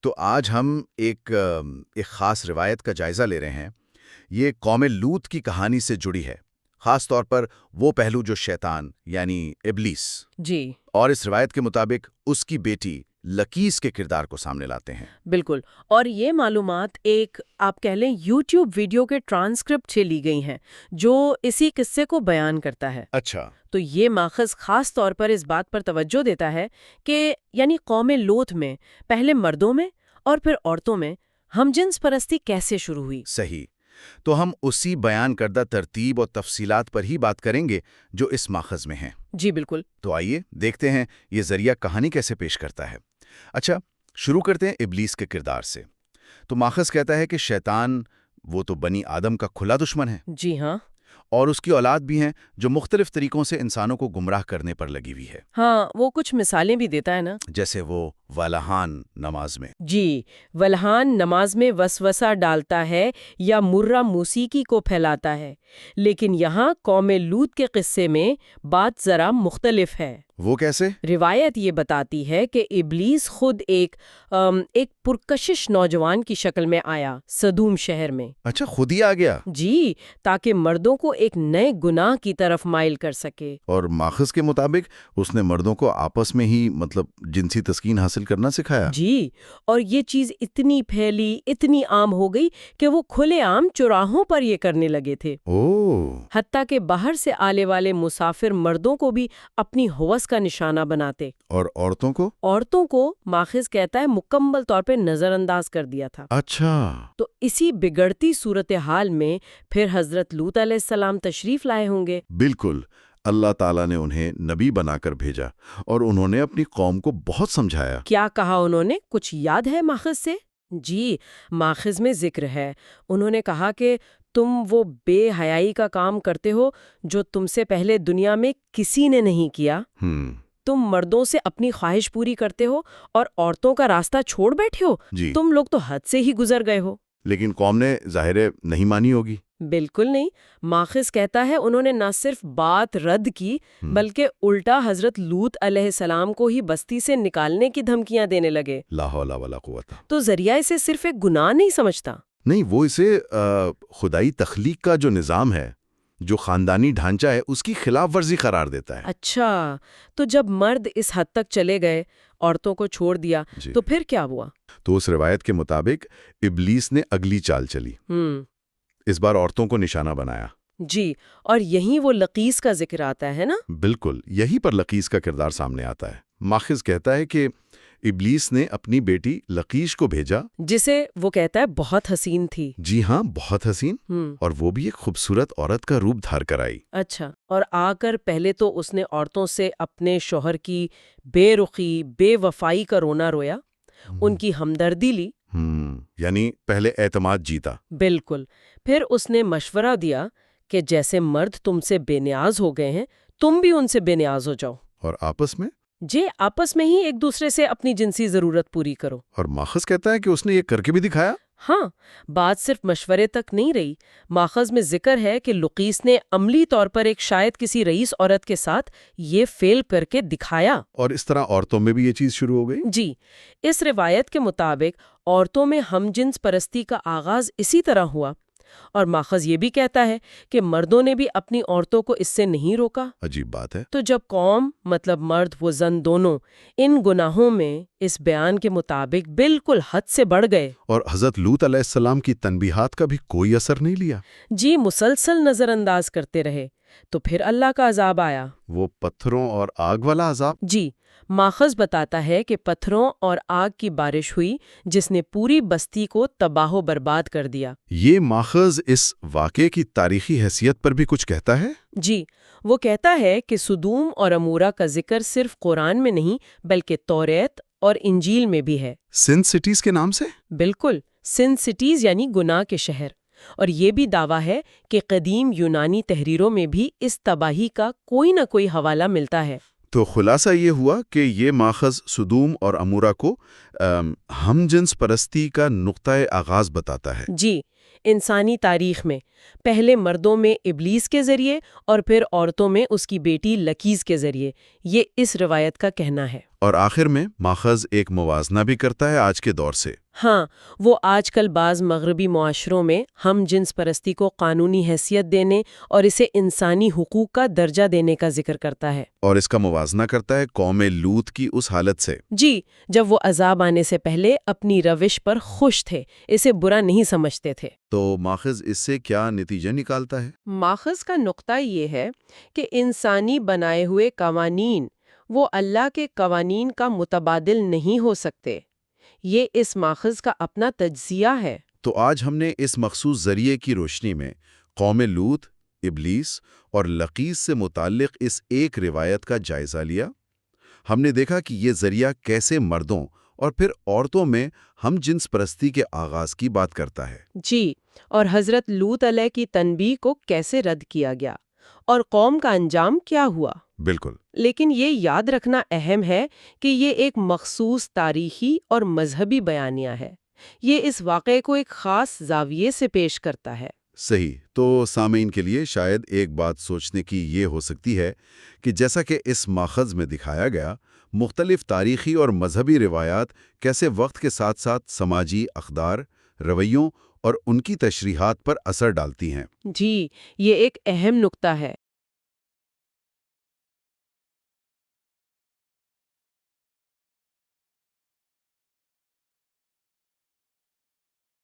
تو آج ہم ایک خاص روایت کا جائزہ لے رہے ہیں۔ یہ قوم لوط کی کہانی سے جڑی ہے، خاص طور پر وہ پہلو جو شیطان یعنی ابلیس جی اور اس روایت کے مطابق اس کی بیٹی لقیس کے کردار کو سامنے لاتے ہیں۔ بالکل، اور یہ معلومات ایک آپ کہہ لیں یوٹیوب ویڈیو کے ٹرانسکرپٹ سے لی گئی ہیں جو اسی قصے کو بیان کرتا ہے۔ اچھا، تو یہ ماخذ خاص طور پر اس بات پر توجہ دیتا ہے کہ یعنی قوم لوط میں پہلے مردوں میں اور پھر عورتوں میں ہم جنس پرستی کیسے شروع ہوئی۔ صحیح۔ تو ہم اسی بیان کردہ ترتیب اور تفصیلات پر ہی بات کریں گے جو اس ماخذ میں ہیں۔ جی بالکل۔ تو آئیے دیکھتے ہیں یہ ذریعہ کہانی کیسے پیش کرتا ہے۔ اچھا، شروع کرتے ہیں ابلیس کے کردار سے۔ تو ماخذ کہتا ہے کہ شیطان وہ تو بنی آدم کا کھلا دشمن ہے، جی ہاں، اور اس کی اولاد بھی ہیں جو مختلف طریقوں سے انسانوں کو گمراہ کرنے پر لگی ہوئی ہے، ہاں وہ کچھ مثالیں بھی دیتا ہے نا، جیسے وہ والہان نماز میں۔ جی ولہان نماز میں وسوسہ ڈالتا ہے یا مرہ موسیقی کو پھیلاتا ہے، لیکن یہاں قوم لوط کے قصے میں بات ذرا مختلف ہے۔ وہ کیسے؟ روایت یہ بتاتی ہے کہ ابلیس خود ایک پرکشش نوجوان کی شکل میں آیا سدوم شہر میں۔ اچھا، خود ہی آ گیا؟ جی، تاکہ مردوں کو ایک نئے گناہ کی طرف مائل کر سکے۔ اور ماخذ کے مطابق اس نے مردوں کو آپس میں ہی جنسی تسکین حاصل کرنا سکھایا۔ جی، اور یہ چیز اتنی پھیلی، اتنی عام ہو گئی کہ وہ کھلے عام چوراہوں پر یہ کرنے لگے تھے۔ حتیٰ کہ باہر سے آنے والے مسافر مردوں کو بھی اپنی ہوس کا نشانہ بناتے۔ اور عورتوں کو؟ عورتوں کو ماخذ کہتا ہے مکمل طور پہ نظر انداز کر دیا تھا۔ اچھا، تو اسی بگڑتی صورتحال میں پھر حضرت لوط علیہ السلام تشریف لائے ہوں گے۔ بالکل۔ اللہ تعالیٰ نے انہیں نبی بنا کر بھیجا اور انہوں نے اپنی قوم کو بہت سمجھایا۔ کیا کہا انہوں نے؟ کچھ یاد ہے ماخذ سے؟ جی، ماخذ میں ذکر ہے۔ انہوں نے کہا کہ تم وہ بے حیائی کا کام کرتے ہو جو تم سے پہلے دنیا میں کسی نے نہیں کیا۔ تم مردوں سے اپنی خواہش پوری کرتے ہو اور عورتوں کا راستہ چھوڑ بیٹھے ہو۔ جی، تم لوگ تو حد سے ہی گزر گئے ہو۔ لیکن قوم نے ظاہر نہیں مانی ہوگی۔ بالکل نہیں۔ ماخذ کہتا ہے انہوں نے نہ صرف بات رد کی بلکہ الٹا حضرت لوط علیہ السلام کو ہی بستی سے نکالنے کی دھمکیاں دینے لگے۔ لا حول ولا قوت۔ تو ذریعہ اسے صرف ایک گناہ نہیں سمجھتا۔ نہیں، وہ اسے خدائی تخلیق کا جو نظام ہے، جو خاندانی ڈھانچہ ہے، اس کی خلاف ورزی قرار دیتا ہے۔ اچھا، تو جب مرد اس حد تک چلے گئے، عورتوں کو چھوڑ دیا، جی، تو پھر کیا ہوا؟ تو اس روایت کے مطابق ابلیس نے اگلی چال چلی۔ اس بار عورتوں کو نشانہ بنایا۔ جی، اور یہیں وہ لقیس کا ذکر آتا ہے نا؟ بالکل، یہی پر لقیس کا کردار سامنے آتا ہے۔ ماخذ کہتا ہے کہ ابلیس نے اپنی بیٹی لقیش کو بھیجا، جسے وہ کہتا ہے بہت حسین تھی۔ جی ہاں، بہت حسین، اور وہ بھی ایک خوبصورت عورت کا روپ دھار کر آئی۔ اچھا، اور آ کر پہلے تو اس نے عورتوں سے اپنے شوہر کی بے رخی، بے وفائی کا رونا رویا، ان کی ہمدردی لی۔ یعنی پہلے اعتماد جیتا۔ بالکل۔ پھر اس نے مشورہ دیا کہ جیسے مرد تم سے بے نیاز ہو گئے ہیں، تم بھی ان سے بے نیاز ہو جاؤ۔ اور آپس میں؟ جی، آپس میں ہی ایک دوسرے سے اپنی جنسی ضرورت پوری کرو۔ اور ماخذ کہتا ہے کہ اس نے یہ کر کے بھی دکھایا۔ ہاں، بات صرف مشورے تک نہیں رہی۔ ماخذ میں ذکر ہے کہ لقیس نے عملی طور پر ایک شاید کسی رئیس عورت کے ساتھ یہ فعل کر کے دکھایا۔ اور اس طرح عورتوں میں بھی یہ چیز شروع ہو گئی؟ جی، اس روایت کے مطابق عورتوں میں ہم جنس پرستی کا آغاز اسی طرح ہوا، اور ماخذ یہ بھی کہتا ہے کہ مردوں نے بھی اپنی عورتوں کو اس سے نہیں روکا۔ عجیب بات ہے۔ تو جب قوم مطلب مرد و زن دونوں ان گناہوں میں اس بیان کے مطابق بالکل حد سے بڑھ گئے، اور حضرت لوط علیہ السلام کی تنبیہات کا بھی کوئی اثر نہیں لیا، جی مسلسل نظر انداز کرتے رہے، تو پھر اللہ کا عذاب آیا۔ وہ پتھروں اور آگ والا عذاب؟ جی، ماخذ بتاتا ہے کہ پتھروں اور آگ کی بارش ہوئی جس نے پوری بستی کو تباہ و برباد کر دیا۔ یہ ماخذ اس واقعے کی تاریخی حیثیت پر بھی کچھ کہتا ہے؟ جی، وہ کہتا ہے کہ سدوم اور عمورہ کا ذکر صرف قرآن میں نہیں بلکہ توریت اور انجیل میں بھی ہے۔ سن سٹیز کے نام سے؟ بالکل، سن سٹیز یعنی گناہ کے شہر۔ اور یہ بھی دعویٰ ہے کہ قدیم یونانی تحریروں میں بھی اس تباہی کا کوئی نہ کوئی حوالہ ملتا ہے۔ تو خلاصہ یہ ہوا کہ یہ ماخذ صدوم اور امورا کو ہم جنس پرستی کا نقطۂ آغاز بتاتا ہے۔ جی، انسانی تاریخ میں پہلے مردوں میں ابلیس کے ذریعے اور پھر عورتوں میں اس کی بیٹی لکیز کے ذریعے، یہ اس روایت کا کہنا ہے۔ اور آخر میں ماخذ ایک موازنہ بھی کرتا ہے آج کے دور سے۔ ہاں، وہ آج کل بعض مغربی معاشروں میں ہم جنس پرستی کو قانونی حیثیت دینے اور اسے انسانی حقوق کا درجہ دینے کا ذکر کرتا ہے۔ اور اس کا موازنہ کرتا ہے قوم لوط کی اس حالت سے۔ جی، جب وہ عذاب آنے سے پہلے اپنی روش پر خوش تھے، اسے برا نہیں سمجھتے تھے۔ تو ماخذ اس سے کیا نتیجہ نکالتا ہے؟ ماخذ کا نقطہ یہ ہے کہ انسانی بنائے ہوئے قوانین وہ اللہ کے قوانین کا متبادل نہیں ہو سکتے۔ یہ اس ماخذ کا اپنا تجزیہ ہے۔ تو آج ہم نے اس مخصوص ذریعے کی روشنی میں قوم لوط، ابلیس اور لقیز سے متعلق اس ایک روایت کا جائزہ لیا۔ ہم نے دیکھا کہ یہ ذریعہ کیسے مردوں اور پھر عورتوں میں ہم جنس پرستی کے آغاز کی بات کرتا ہے۔ جی، اور حضرت لوط علیہ کی تنبیہ کو کیسے رد کیا گیا اور قوم کا انجام کیا ہوا۔ بالکل۔ لیکن یہ یاد رکھنا اہم ہے کہ یہ ایک مخصوص تاریخی اور مذہبی بیانیہ ہے۔ یہ اس واقعے کو ایک خاص زاویے سے پیش کرتا ہے۔ صحیح۔ تو سامعین کے لیے شاید ایک بات سوچنے کی یہ ہو سکتی ہے کہ جیسا کہ اس ماخذ میں دکھایا گیا، مختلف تاریخی اور مذہبی روایات کیسے وقت کے ساتھ ساتھ سماجی اقدار، رویوں اور ان کی تشریحات پر اثر ڈالتی ہیں۔ جی، یہ ایک اہم نقطہ ہے۔